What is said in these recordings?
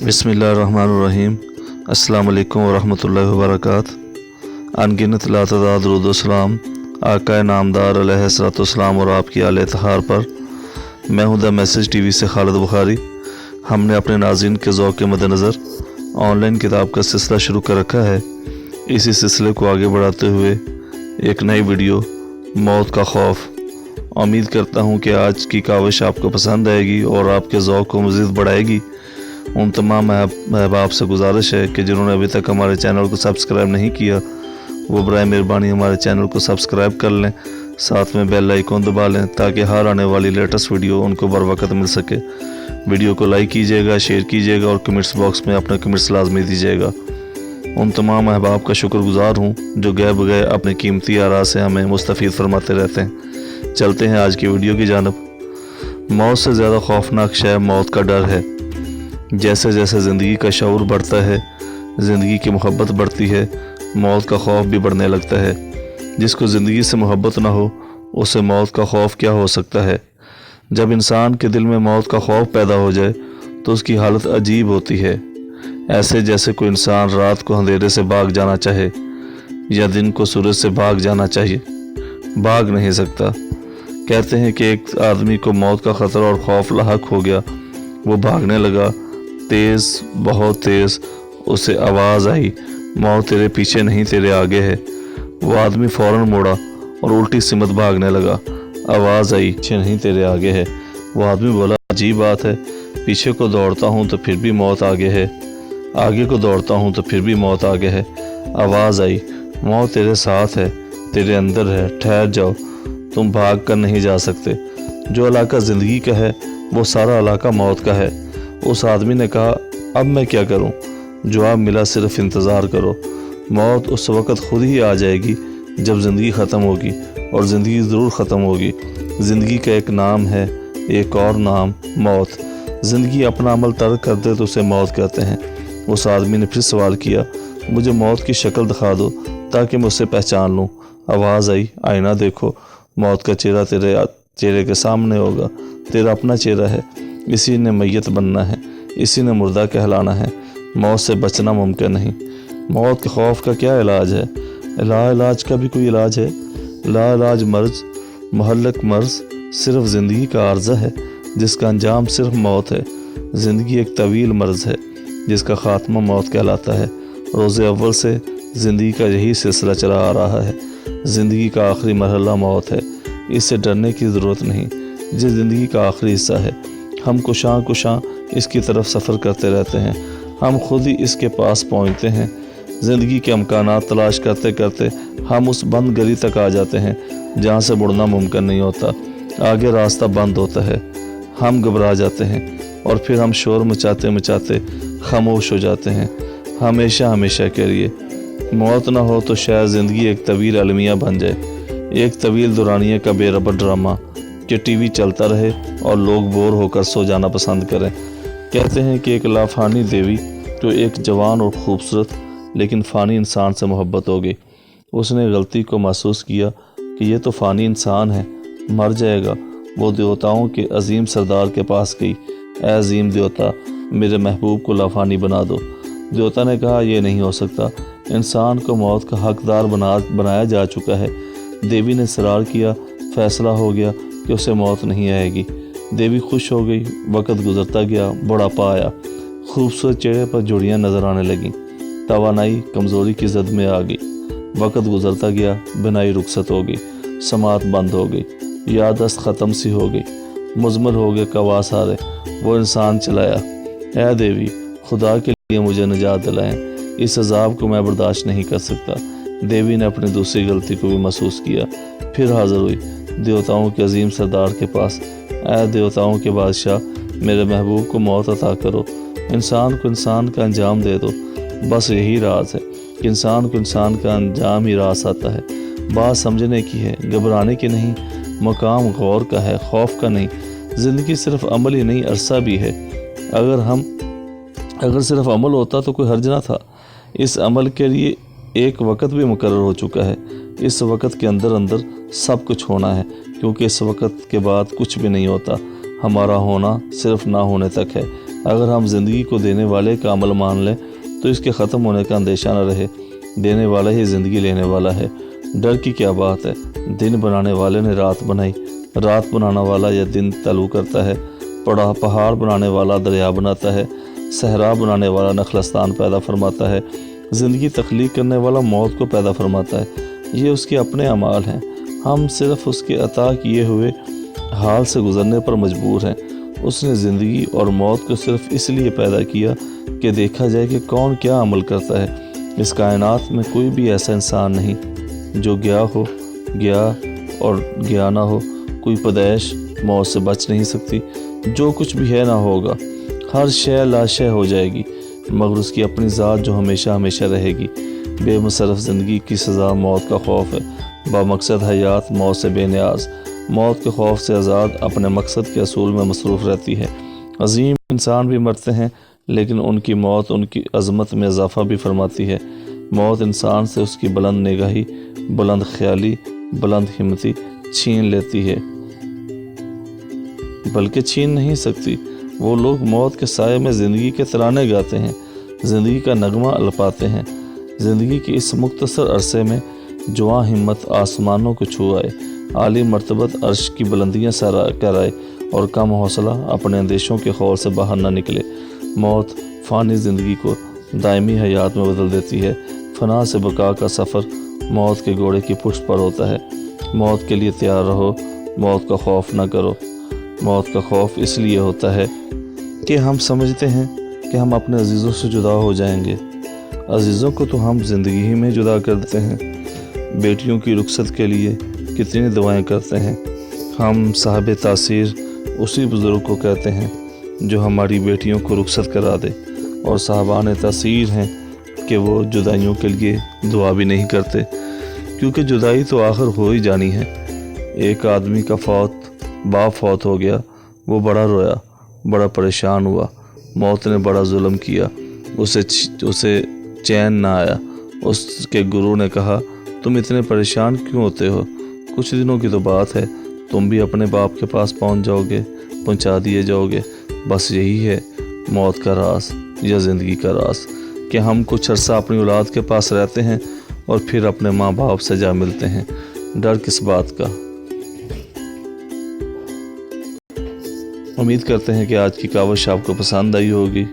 बिस्मिल्लाहिर्रहमानिर्रहीम। अस्सलाम वालेकुम वरहमतुल्लाहि वबरकातुहू। अनगिनत लातदाद रुदुस्सलाम आका नामदार अलैहिस्सलाम और आपकी आले तहार पर। मैं हूं द मैसेज टीवी से खालिद बुखारी। हमने अपने नाज़रीन के ज़ौक़ के मद्देनज़र ऑनलाइन किताब का सिलसिला शुरू कर रखा है। इसी सिलसिले को आगे बढ़ाते हुए एक नई वीडियो मौत का खौफ। उम्मीद करता हूं कि आज की काविश आपको पसंद आएगी और आपके ज़ौक़ को मज़ीद बढ़ाएगी। उन तमाम अहबाब से गुजारिश है कि जिन्होंने अभी तक हमारे चैनल को सब्सक्राइब नहीं किया वो बराए मेहरबानी हमारे चैनल को सब्सक्राइब कर लें, साथ में बेल आइकन दबा लें ताकि हर आने वाली लेटेस्ट वीडियो उनको बर वक्त मिल सके। वीडियो को लाइक कीजिएगा, शेयर कीजिएगा और कमेंट्स बॉक्स में अपने कमेंट्स लाजमी दीजिएगा। उन तमाम अहबाब का शुक्रगुजार हूँ जो गए बगैर अपने कीमती आरा से हमें मुस्तफ़ीद फरमाते रहते हैं। चलते हैं आज की वीडियो की जानब। मौत से ज़्यादा खौफनाक शय मौत का डर है। जैसे जैसे ज़िंदगी का शऊर बढ़ता है, ज़िंदगी की मोहब्बत बढ़ती है, मौत का खौफ भी बढ़ने लगता है। जिसको ज़िंदगी से मोहब्बत ना हो उसे मौत का खौफ क्या हो सकता है। जब इंसान के दिल में मौत का खौफ पैदा हो जाए तो उसकी हालत अजीब होती है। ऐसे जैसे कोई इंसान रात को अंधेरे से भाग जाना चाहे या दिन को सूरज से भाग जाना चाहिए, भाग नहीं सकता। कहते हैं कि एक आदमी को मौत का ख़तरा और खौफ लाहक हो गया। वो भागने लगा, तेज़, बहुत तेज़। उसे आवाज़ आई, मौत तेरे पीछे नहीं तेरे आगे है। वो आदमी फ़ौरन मुड़ा और उल्टी सिमत भागने लगा। आवाज़ आई, पीछे नहीं तेरे आगे है। वो आदमी बोला, अजीब बात है, पीछे को दौड़ता हूँ तो फिर भी मौत आगे है, आगे को दौड़ता हूँ तो फिर भी मौत आगे है। आवाज़ आई, मौत तेरे साथ है, तेरे अंदर है, ठहर जाओ, तुम भाग कर नहीं जा सकते। जो इलाका ज़िंदगी का है वो सारा इलाका मौत का है। उस आदमी ने कहा, अब मैं क्या करूं? जवाब मिला, सिर्फ इंतज़ार करो। मौत उस वक़्त खुद ही आ जाएगी जब ज़िंदगी ख़त्म होगी, और ज़िंदगी ज़रूर ख़त्म होगी। ज़िंदगी का एक नाम है, एक और नाम मौत। ज़िंदगी अपना अमल तर्क कर दे तो उसे मौत कहते हैं। उस आदमी ने फिर सवाल किया, मुझे मौत की शक्ल दिखा दो ताकि मैं उसे पहचान लूँ। आवाज़ आई, आईना देखो, मौत का चेहरा तेरे चेहरे के सामने होगा। तेरा अपना चेहरा है, इसी ने मैयत बनना है, इसी ने मुर्दा कहलाना है। मौत से बचना मुमकिन नहीं। मौत के खौफ का क्या इलाज है? इलाज का भी कोई इलाज है? लाइलाज मर्ज, महलक मर्ज सिर्फ ज़िंदगी का आर्ज़ा है जिसका अंजाम सिर्फ मौत है। ज़िंदगी एक तवील मर्ज है जिसका ख़ात्मा मौत कहलाता है। रोज़े अव्वल से ज़िंदगी का यही सिलसिला चला आ रहा है। ज़िंदगी का आखिरी मरहला मौत है, इससे डरने की ज़रूरत नहीं। ये ज़िंदगी का आखिरी हिस्सा है। हम कुशां इसकी तरफ सफ़र करते रहते हैं, हम खुद ही इसके पास पहुंचते हैं। ज़िंदगी के अमकानात तलाश करते करते हम उस बंद गली तक आ जाते हैं जहां से मुड़ना मुमकिन नहीं होता। आगे रास्ता बंद होता है, हम घबरा जाते हैं और फिर हम शोर मचाते मचाते खामोश हो जाते हैं, हमेशा हमेशा के लिए। मौत ना हो तो शायद ज़िंदगी एक तवील अलमिया बन जाए, एक तवील दुरानिया का बेरबत ड्रामा कि टीवी चलता रहे और लोग बोर होकर सो जाना पसंद करें। कहते हैं कि एक लाफानी देवी तो एक जवान और ख़ूबसूरत लेकिन फ़ानी इंसान से मोहब्बत हो गई। उसने गलती को महसूस किया कि ये तो फ़ानी इंसान है, मर जाएगा। वो देवताओं के अजीम सरदार के पास गई, ऐ अजीम देवता, मेरे महबूब को लाफानी बना दो। देवता ने कहा, यह नहीं हो सकता, इंसान को मौत का हकदार बनाया जा चुका है। देवी ने इसरार किया, फैसला हो गया कि उसे मौत नहीं आएगी। देवी खुश हो गई। वक़्त गुजरता गया, बुढ़ापा आया, खूबसूरत चेहरे पर झुर्रियाँ नज़र आने लगीं, तवानाई कमज़ोरी की जद में आ गई। वक़्त गुजरता गया, बिनाई रुखसत हो गई, समात बंद हो गई, याददाश्त ख़त्म सी हो गई, मुज़म्मल हो गए कवा सारे। वो इंसान चलाया, ऐ देवी, खुदा के लिए मुझे निजात दिलाएं, इस अजाब को मैं बर्दाश्त नहीं कर सकता। देवी ने अपनी दूसरी गलती को भी महसूस किया, फिर हाज़िर हुई देवताओं के अजीम सरदार के पास। ऐ देवताओं के बादशाह, मेरे महबूब को मौत अता करो, इंसान को इंसान का अंजाम दे दो। बस यही राज है कि इंसान को इंसान का अंजाम ही रास आता है। बात समझने की है, घबराने की नहीं। मकाम गौर का है, खौफ का नहीं। ज़िंदगी सिर्फ अमल ही नहीं, अरसा भी है। अगर सिर्फ अमल होता तो कोई हर्ज ना था। इस अमल के लिए एक वक़्त भी मुकर्रर हो चुका है। इस वक़्त के अंदर अंदर सब कुछ होना है, क्योंकि इस वक़्त के बाद कुछ भी नहीं होता। हमारा होना सिर्फ ना होने तक है। اگر ہم زندگی کو دینے والے کا عمل مان لیں تو اس کے ختم ہونے کا اندیشہ نہ رہے۔ دینے والا ہی زندگی لینے والا ہے۔ ڈر کی کیا بات ہے؟ دن بنانے والے نے رات بنائی، رات بنانا والا یا دن طلوع کرتا ہے، پہاڑ بنانے والا دریا بناتا ہے، صحرا بنانے والا نخلستان پیدا فرماتا ہے، زندگی تخلیق کرنے والا موت کو پیدا فرماتا ہے۔ یہ اس کے اپنے اعمال ہیں، ہم صرف اس کے عطا کیے ہوئے حال سے گزرنے پر مجبور ہیں۔ اس نے زندگی اور موت کو صرف اس لیے پیدا کیا کہ دیکھا جائے کہ کون کیا عمل کرتا ہے۔ اس کائنات میں کوئی بھی ایسا انسان نہیں جو گیا ہو گیا اور گیا نہ ہو۔ کوئی پیدائش موت سے بچ نہیں سکتی۔ جو کچھ بھی ہے نہ ہوگا، ہر شے لاشے ہو جائے گی، مگر اس کی اپنی ذات جو ہمیشہ ہمیشہ رہے گی۔ بے مصرف زندگی کی سزا موت کا خوف ہے، بامقصد حیات موت سے بے نیاز، موت کے خوف سے آزاد اپنے مقصد کے اصول میں مصروف رہتی ہے۔ عظیم انسان بھی مرتے ہیں، لیکن ان کی موت ان کی عظمت میں اضافہ بھی فرماتی ہے۔ موت انسان سے اس کی بلند نگاہی، بلند خیالی، بلند ہمتی چھین لیتی ہے، بلکہ چھین نہیں سکتی۔ وہ لوگ موت کے سائے میں زندگی کے ترانے گاتے ہیں، زندگی کا نغمہ الپاتے ہیں۔ زندگی کے اس مختصر عرصے میں جواں ہمت آسمانوں کو چھو آئے، عالی مرتبت عرش کی بلندیاں سر کر آئے، اور کم حوصلہ اپنے اندیشوں کے خول سے باہر نہ نکلے۔ موت فانی زندگی کو دائمی حیات میں بدل دیتی ہے۔ فنا سے بقا کا سفر موت کے گھوڑے کی پشت پر ہوتا ہے۔ موت کے لیے تیار رہو، موت کا خوف نہ کرو۔ موت کا خوف اس لیے ہوتا ہے کہ ہم سمجھتے ہیں کہ ہم اپنے عزیزوں سے جدا ہو جائیں گے۔ عزیزوں کو تو ہم زندگی ہی میں جدا کر دیتے ہیں۔ بیٹیوں کی رخصت کے لیے کتنی دعائیں کرتے ہیں۔ ہم صاحب تاثیر اسی بزرگ کو کہتے ہیں جو ہماری بیٹیوں کو رخصت کرا دے، اور صاحبان تاثیر ہیں کہ وہ جدائیوں کے لیے دعا بھی نہیں کرتے، کیونکہ جدائی تو آخر ہو ہی جانی ہے۔ ایک آدمی کا باپ فوت ہو گیا، وہ بڑا رویا، بڑا پریشان ہوا۔ موت نے بڑا ظلم کیا، اسے چین نہ آیا۔ اس کے گرو نے کہا، تم اتنے پریشان کیوں ہوتے ہو؟ کچھ دنوں کی تو بات ہے، تم بھی اپنے باپ کے پاس پہنچا دیے جاؤ گے۔ بس یہی ہے موت کا راز یا زندگی کا راز، کہ ہم کچھ عرصہ اپنی اولاد کے پاس رہتے ہیں اور پھر اپنے ماں باپ سے جا ملتے ہیں۔ ڈر کس بات کا؟ امید کرتے ہیں کہ آج کی کاوش آپ کو پسند آئی ہوگی۔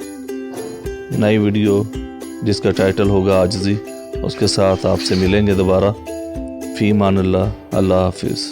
نئی ویڈیو جس کا ٹائٹل ہوگا عاجزی، اس کے ساتھ آپ سے ملیں گے دوبارہ۔ فی امان اللہ، اللہ حافظ۔